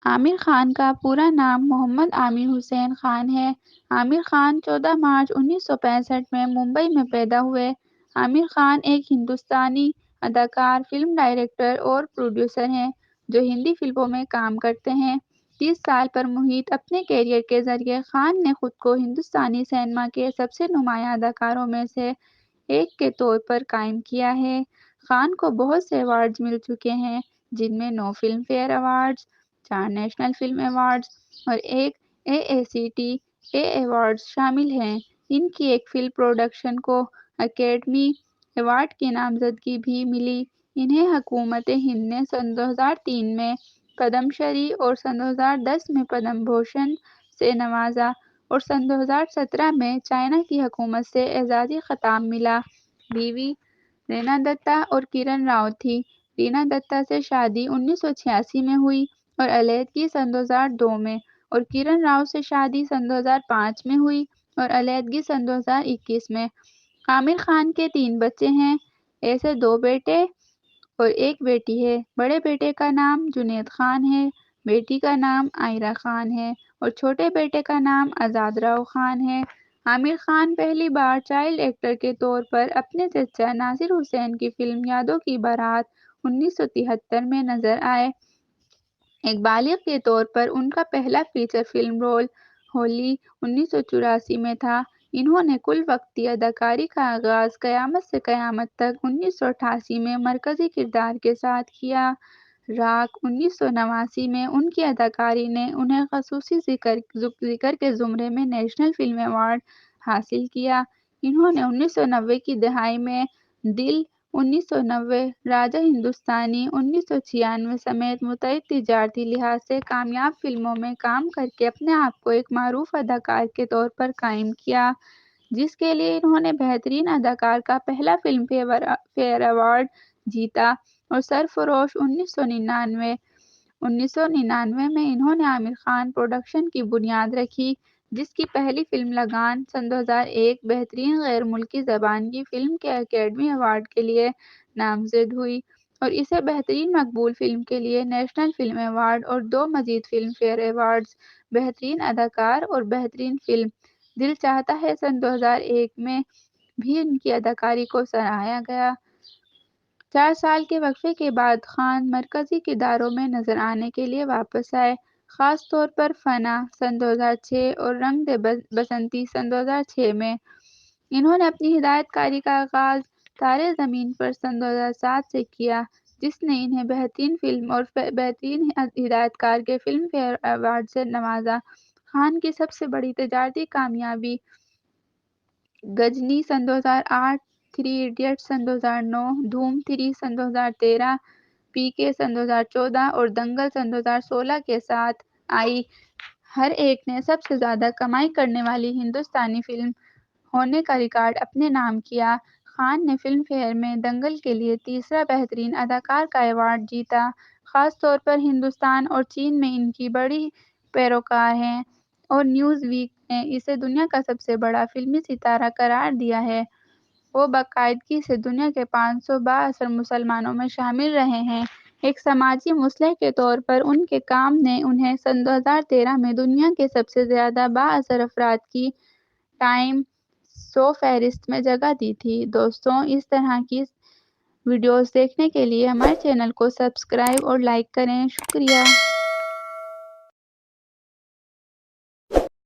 عامر خان کا پورا نام محمد عامر حسین خان ہے۔ عامر خان 14 مارچ 1965 میں ممبئی میں پیدا ہوئے۔ عامر خان ایک ہندوستانی اداکار، فلم ڈائریکٹر اور پروڈیوسر ہیں جو ہندی فلموں میں کام کرتے ہیں۔ 30 سال پر محیط اپنے کیریئر کے ذریعے خان نے خود کو ہندوستانی سینما کے سب سے نمایاں اداکاروں میں سے ایک کے طور پر قائم کیا ہے۔ خان کو بہت سے ایوارڈز مل چکے ہیں، جن میں 9 filmfare awards, 4 national film awards اور ایک AACTA ایوارڈز شامل ہیں۔ ان کی ایک فلم پروڈکشن کو اکیڈمی ایوارڈ کی نامزدگی بھی ملی۔ انہیں حکومت ہند نے سن 2003 میں پدم شری اور سن 2010 میں پدم بھوشن سے نوازا اور سن 2017 میں چائنا کی حکومت سے اعزازی خطاب ملا۔ بیوی رینا دتا اور کرن راؤ تھی۔ رینا دتا سے شادی 1986 میں ہوئی اور علیحدگی سن 2002 میں، اور کرن راؤ سے شادی سن 2005 میں ہوئی اور علیحدگی سن 2021 میں۔ عامر خان کے 3 بچے ہیں۔ ایسے 2 بیٹے اور ایک بیٹی ہے۔ بڑے بیٹے کا نام جنید خان ہے، بیٹی کا نام عائرہ خان ہے اور چھوٹے بیٹے کا نام آزاد راؤ خان ہے۔ عامر خان پہلی بار چائلڈ ایکٹر کے طور پر اپنے چچا ناصر حسین کی فلم یادوں کی بارات 1973 میں نظر آئے۔ ایک بالغ کے طور پر ان کا پہلا فیچر فلم رول ہولی 1984 میں تھا۔ انہوں نے کل وقتی اداکاری کا آغاز قیامت سے قیامت تک 1988 میں مرکزی کردار کے ساتھ کیا۔ راک 1989 میں ان کی اداکاری نے انہیں خصوصی ذکر کے زمرے میں نیشنل فلم ایوارڈ حاصل کیا۔ انہوں نے 1990 کی دہائی میں دل 1990، راجہ ہندوستانی 1996 سمیت متعدد تجارتی لحاظ سے کامیاب فلموں میں کام کرکے اپنے آپ کو ایک معروف اداکار کے طور پر قائم کیا، جس کے لیے انہوں نے بہترین اداکار کا پہلا فلم فیئر ایوارڈ جیتا اور سرفروش 1999۔ 1999 میں انہوں نے عامر خان پروڈکشن کی بنیاد رکھی، جس کی پہلی فلم لگان سن 2001 بہترین غیر ملکی زبان کی فلم کے اکیڈمی ایوارڈ کے لیے نامزد ہوئی اور اسے بہترین مقبول فلم کے لیے نیشنل فلم ایوارڈ اور 2 مزید فلم فیئر ایوارڈز، بہترین اداکار اور بہترین فلم۔ دل چاہتا ہے سن 2001 میں بھی ان کی اداکاری کو سراہا گیا۔ 4 سال کے وقفے کے بعد خان مرکزی کرداروں میں نظر آنے کے لیے واپس آئے، خاص طور پر فنا سن 2006 اور رنگ دے بسنتی سن 2006 میں۔ انہوں نے اپنی ہدایت کاری کا آغاز تارے زمین پر سن 2007 سے کیا، جس نے انہیں بہترین فلم اور بہترین ہدایت کار کے فلم فیئر ایوارڈ سے نوازا۔ خان کی سب سے بڑی تجارتی کامیابی غجنی سن 2008، 3 ایڈیٹس سن 2009، دھوم 3 سن 2013، PK سن 2014 اور دنگل سن 2016 کے ساتھ آئی۔ ہر ایک نے سب سے زیادہ کمائی کرنے والی ہندوستانی فلم ہونے کا ریکارڈ اپنے نام کیا۔ خان نے فلم فیئر میں دنگل کے لیے تیسرا بہترین اداکار کا ایوارڈ جیتا۔ خاص طور پر ہندوستان اور چین میں ان کی بڑی پیروکار ہیں اور نیوز ویک نے اسے دنیا کا سب سے بڑا فلمی ستارہ قرار دیا ہے۔ وہ باقاعدگی سے دنیا کے 500 بااثر مسلمانوں میں شامل رہے ہیں۔ ایک سماجی مصلح کے طور پر ان کے کام نے انہیں سن 2013 میں دنیا کے سب سے زیادہ بااثر افراد کی ٹائم 100 فہرست میں جگہ دی تھی۔ دوستوں، اس طرح کی ویڈیوز دیکھنے کے لیے ہمارے چینل کو سبسکرائب اور لائک کریں۔ شکریہ۔